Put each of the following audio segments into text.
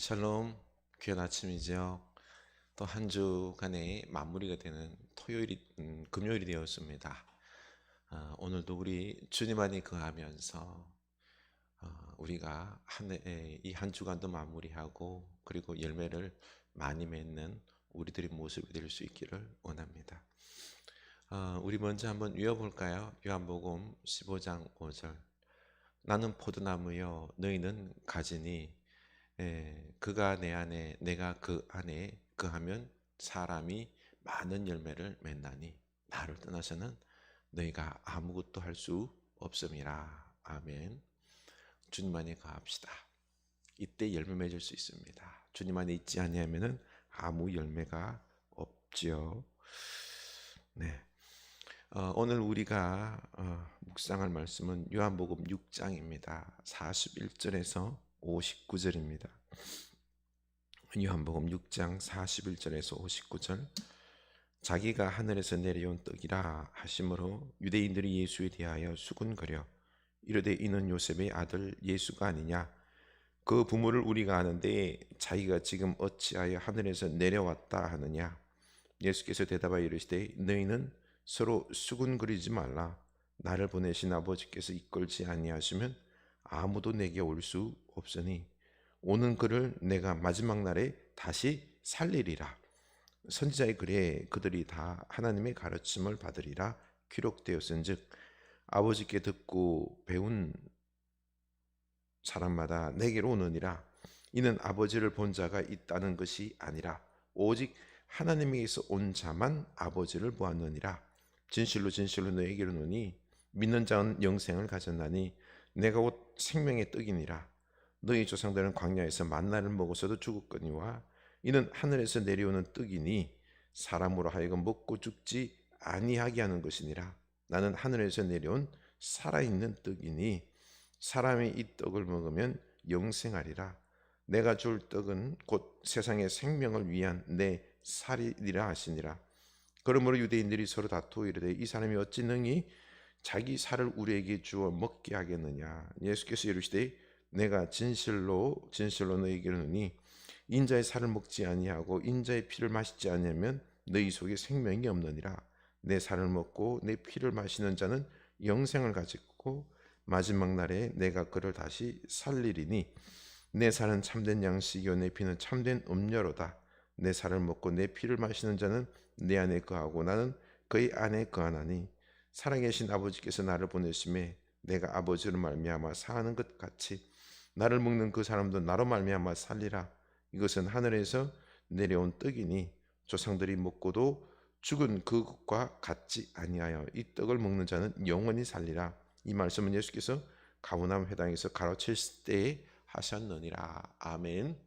샬롬, 귀한 아침이죠. 또 한 주간의 마무리가 되는 금요일이 되었습니다. 오늘도 우리 주님 안에 거하면서 우리가 이 한 주간도 마무리하고 그리고 열매를 많이 맺는 우리들의 모습이 될 수 있기를 원합니다. 우리 먼저 한번 읽어볼까요? 요한복음 15장 5절. 나는 포도나무요 너희는 가지니 그가 내 안에 내가 그 안에 거하면 사람이 많은 열매를 맺나니 나를 떠나서는 너희가 아무것도 할 수 없음이라. 아멘. 주님 안에 거합시다. 이때 열매 맺을 수 있습니다. 주님 안에 있지 아니하면은 아무 열매가 없지요. 네. 오늘 우리가 묵상할 말씀은 요한복음 6장입니다. 41절에서 59절입니다. 요한복음 6장 41절에서 59절. 자기가 하늘에서 내려온 떡이라 하심으로 유대인들이 예수에 대하여 수군거려 이르되 이는 요셉의 아들 예수가 아니냐. 그 부모를 우리가 아는데 자기가 지금 어찌하여 하늘에서 내려왔다 하느냐. 예수께서 대답하여 이르시되 너희는 서로 수군거리지 말라. 나를 보내신 아버지께서 이끌지 아니하시면 아무도 내게 올 수 없으니 오는 그를 내가 마지막 날에 다시 살리리라. 선지자의 글에 그들이 다 하나님의 가르침을 받으리라 기록되었은즉 아버지께 듣고 배운 사람마다 내게로 오느니라. 이는 아버지를 본 자가 있다는 것이 아니라 오직 하나님에게서 온 자만 아버지를 보았느니라. 진실로 진실로 너희에게 이르노니 믿는 자는 영생을 가졌나니 내가 곧 생명의 떡이니라. 너희 조상들은 광야에서 만나를 먹어서도 죽었거니와 이는 하늘에서 내려오는 떡이니 사람으로 하여금 먹고 죽지 아니하게 하는 것이니라. 나는 하늘에서 내려온 살아있는 떡이니 사람이 이 떡을 먹으면 영생하리라. 내가 줄 떡은 곧 세상의 생명을 위한 내 살이니라 하시니라. 그러므로 유대인들이 서로 다투어 이르되 이 사람이 어찌 능히 자기 살을 우리에게 주어 먹게 하겠느냐. 예수께서 이르시되 내가 진실로 진실로 너희에게 이르노니 인자의 살을 먹지 아니하고 인자의 피를 마시지 아니하면 너희 속에 생명이 없느니라. 내 살을 먹고 내 피를 마시는 자는 영생을 가지고 마지막 날에 내가 그를 다시 살리리니 내 살은 참된 양식이요 내 피는 참된 음료로다. 내 살을 먹고 내 피를 마시는 자는 내 안에 거하고 나는 그의 안에 거하나니 살아계신 아버지께서 나를 보내심에 내가 아버지로 말미암아 사는 것 같이 나를 먹는 그 사람도 나로 말미암아 살리라. 이것은 하늘에서 내려온 떡이니 조상들이 먹고도 죽은 그것과 같지 아니하여 이 떡을 먹는 자는 영원히 살리라. 이 말씀은 예수께서 가버나움 회당에서 가르치실 때에 하셨느니라. 아멘.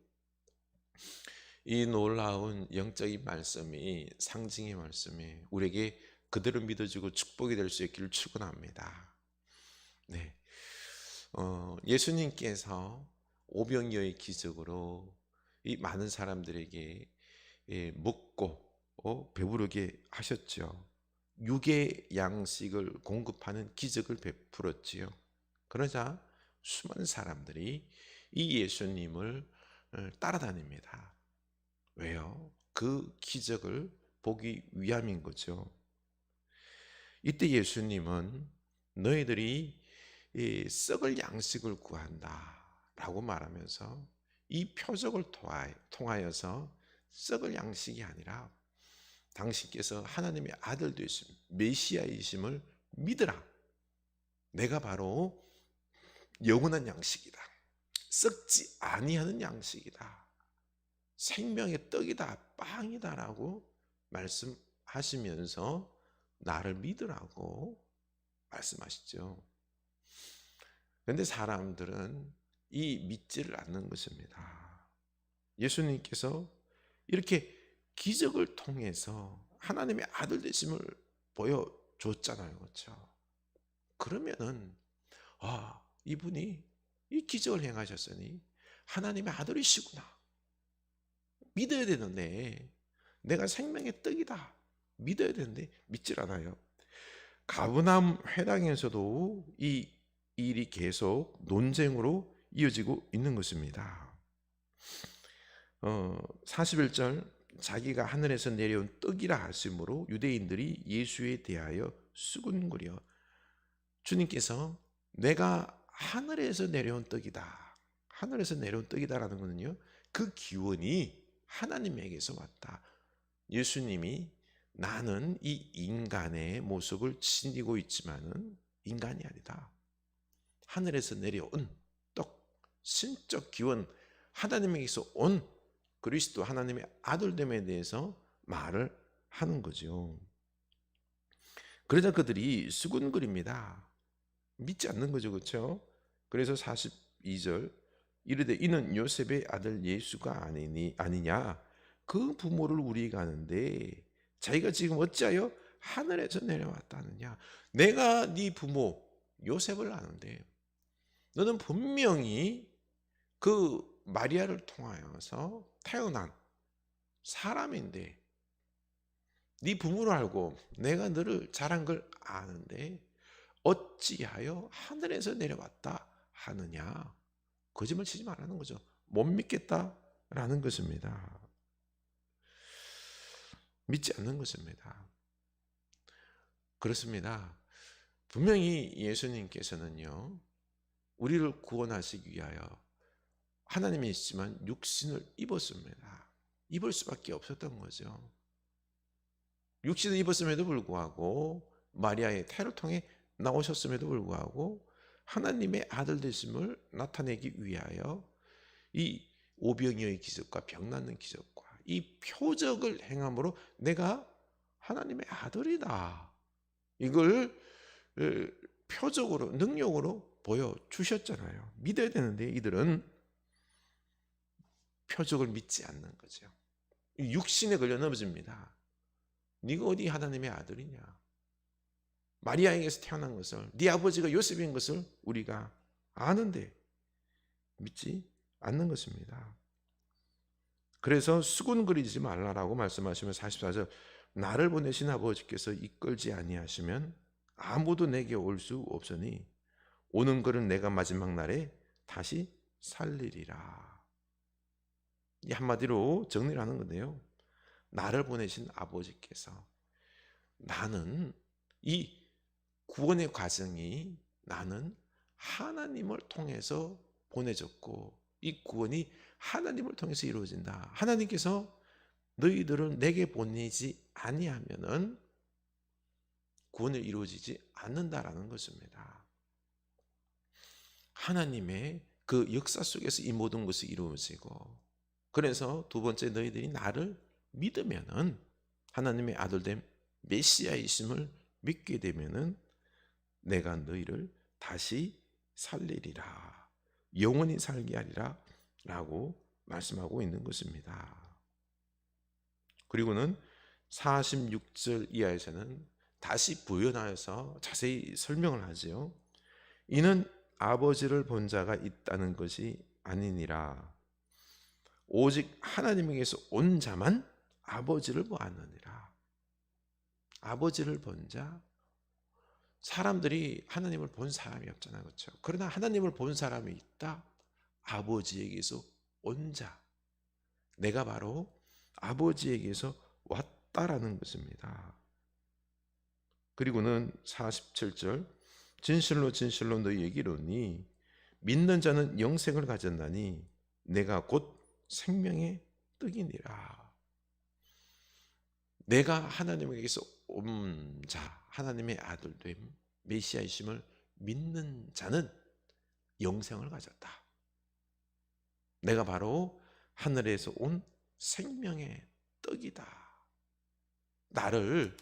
이 놀라운 영적인 말씀이 상징의 말씀이 우리에게 그대로 믿어지고 축복이 될 수 있기를 축원합니다. 네, 예수님께서 오병이어의 기적으로 이 많은 사람들에게 먹고 배부르게 하셨죠. 육의 양식을 공급하는 기적을 베풀었지요. 그러자 수많은 사람들이 이 예수님을 따라다닙니다. 왜요? 그 기적을 보기 위함인 거죠. 이때 예수님은 너희들이 썩을 양식을 구한다 라고 말하면서 이 표적을 통하여서 썩을 양식이 아니라 당신께서 하나님의 아들 되심 메시아이심을 믿으라. 내가 바로 영원한 양식이다. 썩지 아니하는 양식이다. 생명의 떡이다, 빵이다 라고 말씀하시면서 나를 믿으라고 말씀하시죠. 그런데 사람들은 이 믿지를 않는 것입니다. 예수님께서 이렇게 기적을 통해서 하나님의 아들 되심을 보여줬잖아요. 그렇죠? 그러면은 이분이 이 기적을 행하셨으니 하나님의 아들이시구나. 믿어야 되는데 내가 생명의 떡이다. 믿어야 되는데 믿질 않아요. 가버나움 회당에서도 이 일이 계속 논쟁으로 이어지고 있는 것입니다. 41절 자기가 하늘에서 내려온 떡이라 하심으로 유대인들이 예수에 대하여 수군거려 주님께서 내가 하늘에서 내려온 떡이다. 하늘에서 내려온 떡이다라는 것은요. 그 기원이 하나님에게서 왔다. 예수님이 나는 이 인간의 모습을 지니고 있지만은 인간이 아니다. 하늘에서 내려온 떡, 신적 기원, 하나님에게서 온 그리스도 하나님의 아들됨에 대해서 말을 하는 거죠. 그러자 그들이 수군거립니다. 믿지 않는 거죠. 그렇죠? 그래서 42절 이르되 이는 요셉의 아들 예수가 아니냐 그 부모를 우리가 아는데 자기가 지금 어찌하여 하늘에서 내려왔다느냐. 내가 네 부모 요셉을 아는데 너는 분명히 그 마리아를 통하여서 태어난 사람인데 네 부모를 알고 내가 너를 자란 걸 아는데 어찌하여 하늘에서 내려왔다 하느냐. 거짓말 치지 말라는 거죠. 못 믿겠다라는 것입니다. 믿지 않는 것입니다. 그렇습니다. 분명히 예수님께서는요, 우리를 구원하시기 위하여 하나님이 있지만 육신을 입었습니다. 입을 수밖에 없었던 거죠. 육신을 입었음에도 불구하고 마리아의 태를 통해 나오셨음에도 불구하고 하나님의 아들 되심을 나타내기 위하여 이 오병이어의 기적과 병 낫는 기적과 이 표적을 행함으로 내가 하나님의 아들이다. 이걸 표적으로 능력으로 보여주셨잖아요. 믿어야 되는데 이들은 표적을 믿지 않는 거죠. 육신에 걸려 넘어집니다. 네가 어디 하나님의 아들이냐. 마리아에게서 태어난 것을 네 아버지가 요셉인 것을 우리가 아는데 믿지 않는 것입니다. 그래서 수군거리지 말라라고 말씀하시면 44절 나를 보내신 아버지께서 이끌지 아니하시면 아무도 내게 올 수 없으니 오는 것은 내가 마지막 날에 다시 살리리라. 이 한마디로 정리를 하는 건데요. 나를 보내신 아버지께서 나는 이 구원의 과정이 나는 하나님을 통해서 보내졌고 이 구원이 하나님을 통해서 이루어진다. 하나님께서 너희들을 내게 보내지 아니하면은 구원이 이루어지지 않는다라는 것입니다. 하나님의 그 역사 속에서 이 모든 것이 이루어지고 그래서 두 번째 너희들이 나를 믿으면은 하나님의 아들된 메시아이심을 믿게 되면은 내가 너희를 다시 살리리라. 영원히 살게 하리라 라고 말씀하고 있는 것입니다. 그리고는 46절 이하에서는 다시 부연하여서 자세히 설명을 하지요. 이는 아버지를 본 자가 있다는 것이 아니니라. 오직 하나님에게서 온 자만 아버지를 보았느니라. 아버지를 본 자, 사람들이 하나님을 본 사람이 없잖아요. 그렇죠? 그러나 하나님을 본 사람이 있다. 아버지에게서 온 자. 내가 바로 아버지에게서 왔다라는 것입니다. 그리고는 47절 진실로 진실로 너희에게 이르노니 믿는 자는 영생을 가졌나니 내가 곧 생명의 떡이니라. 내가 하나님에게서 온 자, 하나님의 아들됨, 메시아이심을 믿는 자는 영생을 가졌다. 내가 바로 하늘에서 온 생명의 떡이다. 나를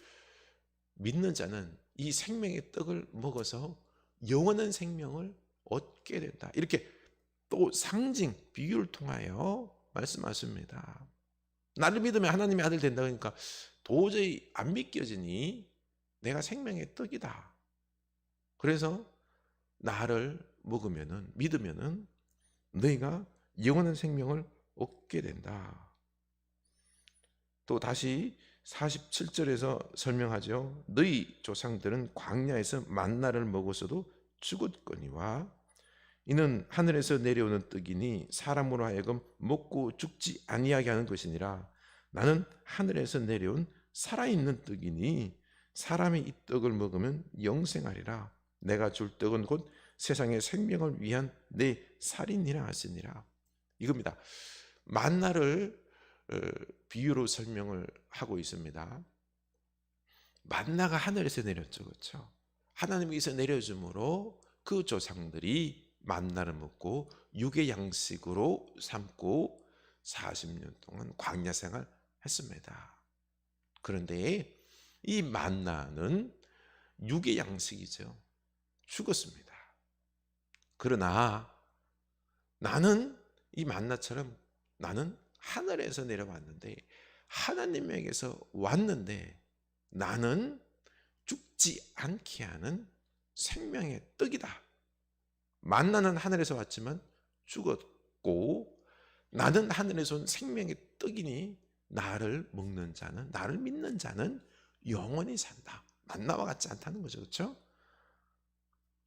믿는 자는 이 생명의 떡을 먹어서 영원한 생명을 얻게 된다. 이렇게 또 상징, 비유를 통하여 말씀하십니다. 나를 믿으면 하나님의 아들 된다 그러니까 도저히 안 믿겨지니 내가 생명의 떡이다. 그래서 나를 먹으면은 믿으면은 너희가 영원한 생명을 얻게 된다. 또 다시 47절에서 설명하죠. 너희 조상들은 광야에서 만나를 먹었어도 죽었거니와 이는 하늘에서 내려오는 떡이니 사람으로 하여금 먹고 죽지 아니하게 하는 것이니라. 나는 하늘에서 내려온 살아있는 떡이니 사람이 이 떡을 먹으면 영생하리라. 내가 줄 떡은 곧 세상의 생명을 위한 내 살이니라 하시니라. 이겁니다. 만나를 비유로 설명을 하고 있습니다. 만나가 하늘에서 내렸죠, 그렇죠? 하나님께서 내려줌으로 그 조상들이 만나를 먹고 육의 양식으로 삼고 40년 동안 광야 생활 했습니다. 그런데 이 만나는 육의 양식이죠. 죽었습니다. 그러나 나는 이 만나처럼 나는 하늘에서 내려왔는데 하나님에게서 왔는데 나는 죽지 않게 하는 생명의 떡이다. 만나는 하늘에서 왔지만 죽었고 나는 하늘에서 온 생명의 떡이니 나를 먹는 자는, 나를 믿는 자는 영원히 산다. 만나와 같지 않다는 거죠, 그렇죠?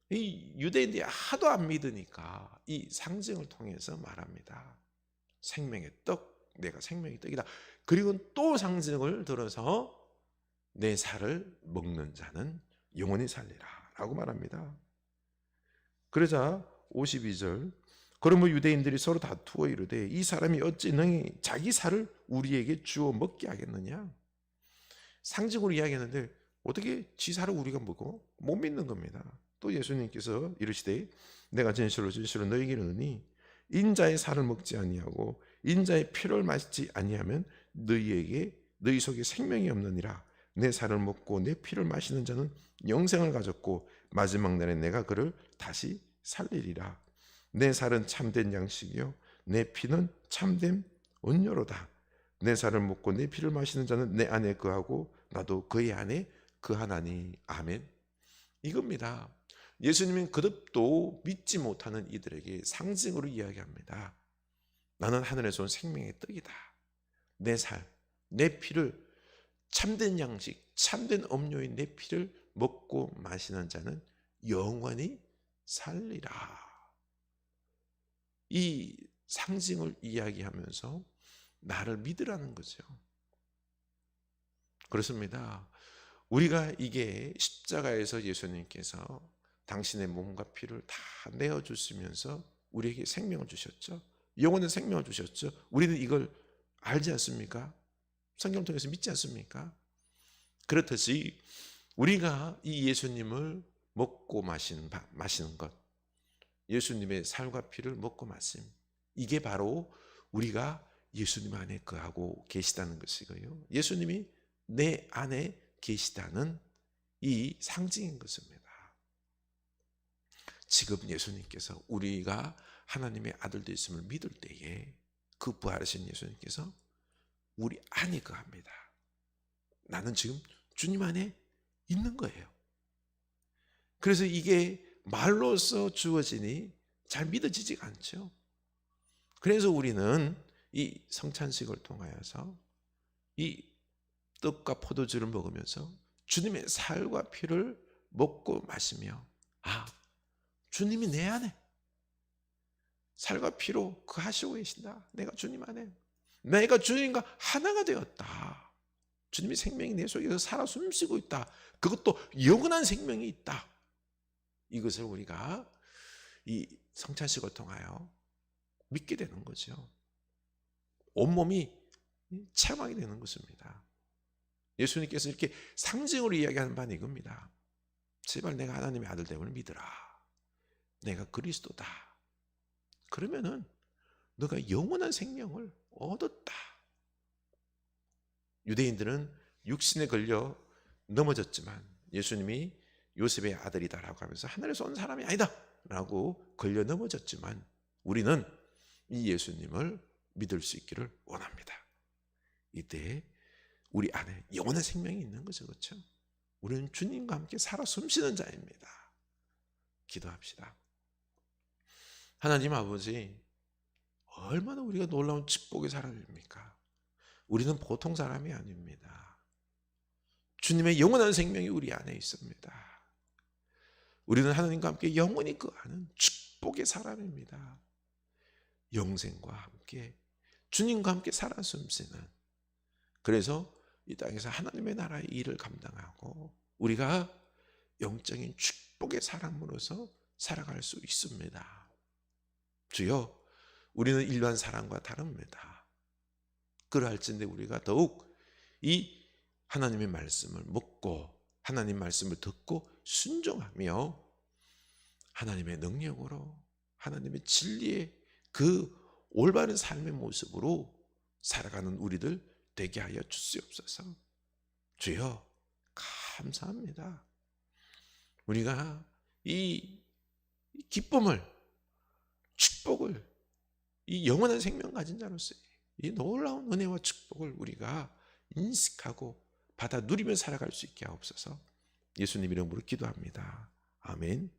이 유대인들이 하도 안 믿으니까 이 상징을 통해서 말합니다. 생명의 떡, 내가 생명의 떡이다. 그리고 또 상징을 들어서 내 살을 먹는 자는 영원히 살리라 라고 말합니다. 그러자 52절, 그러므로 유대인들이 서로 다투어 이르되 이 사람이 어찌 능히 자기 살을 우리에게 주어 먹게 하겠느냐. 상징으로 이야기했는데 어떻게 지 살을 우리가 먹어? 못 믿는 겁니다. 또 예수님께서 이르시되 내가 진실로 진실로 너희에게 이르노니 인자의 살을 먹지 아니하고 인자의 피를 마시지 아니하면 너희 속에 생명이 없느니라. 내 살을 먹고 내 피를 마시는 자는 영생을 가졌고 마지막 날에 내가 그를 다시 살리리라. 내 살은 참된 양식이요 내 피는 참된 온료로다. 내 살을 먹고 내 피를 마시는 자는 내 안에 거하고 나도 그의 안에 거하나니. 아멘. 이겁니다. 예수님은 거듭도 믿지 못하는 이들에게 상징으로 이야기합니다. 나는 하늘에서 온 생명의 떡이다. 내 살, 내 피를, 참된 양식, 참된 음료인 내 피를 먹고 마시는 자는 영원히 살리라. 이 상징을 이야기하면서 나를 믿으라는 거죠. 그렇습니다. 우리가 이게 십자가에서 예수님께서 당신의 몸과 피를 다 내어주시면서 우리에게 생명을 주셨죠. 영원한 생명을 주셨죠. 우리는 이걸 알지 않습니까? 성경을 통해서 믿지 않습니까? 그렇듯이 우리가 이 예수님을 먹고 마시는 것, 예수님의 살과 피를 먹고 마심, 이게 바로 우리가 예수님 안에 거하고 계시다는 것이고요. 예수님이 내 안에 계시다는 이 상징인 것입니다. 지금 예수님께서 우리가 하나님의 아들 되심을 믿을 때에 그 부활하신 예수님께서 우리 안에 거합니다. 나는 지금 주님 안에 있는 거예요. 그래서 이게 말로써 주어지니 잘 믿어지지가 않죠. 그래서 우리는 이 성찬식을 통하여서 이 떡과 포도주를 먹으면서 주님의 살과 피를 먹고 마시며, 아, 주님이 내 안에 살과 피로 거하시고 계신다. 내가 주님 안에, 내가 주님과 하나가 되었다. 주님의 생명이 내 속에서 살아 숨쉬고 있다. 그것도 영원한 생명이 있다. 이것을 우리가 이 성찬식을 통하여 믿게 되는 거죠. 온몸이 체험하게 되는 것입니다. 예수님께서 이렇게 상징으로 이야기하는 바는 이겁니다. 제발 내가 하나님의 아들 됨을 믿으라. 내가 그리스도다. 그러면은 너가 영원한 생명을 얻었다. 유대인들은 육신에 걸려 넘어졌지만 예수님이 요셉의 아들이다라고 하면서 하늘에서 온 사람이 아니다 라고 걸려 넘어졌지만 우리는 이 예수님을 믿을 수 있기를 원합니다. 이때 우리 안에 영원한 생명이 있는 거죠. 그렇죠? 우리는 주님과 함께 살아 숨쉬는 자입니다. 기도합시다. 하나님 아버지, 얼마나 우리가 놀라운 축복의 사람입니까? 우리는 보통 사람이 아닙니다. 주님의 영원한 생명이 우리 안에 있습니다. 우리는 하나님과 함께 영원히 거하는 축복의 축복의 사람입니다. 영생과 함께 주님과 함께 살았음세는. 그래서 이 땅에서 하나님의 나라의 일을 감당하고 우리가 영적인 축복의 사람으로서 살아갈 수 있습니다. 주여, 우리는 일반 사람과 다릅니다. 그러할진대 우리가 더욱 이 하나님의 말씀을 묻고 하나님 말씀을 듣고 순종하며 하나님의 능력으로 하나님의 진리의 그 올바른 삶의 모습으로 살아가는 우리들 되게 하여 주시옵소서. 주여, 감사합니다. 우리가 이 기쁨을, 축복을, 이 영원한 생명 가진 자로서 이 놀라운 은혜와 축복을 우리가 인식하고 받아 누리며 살아갈 수 있게 하옵소서. 예수님 이름으로 기도합니다. 아멘.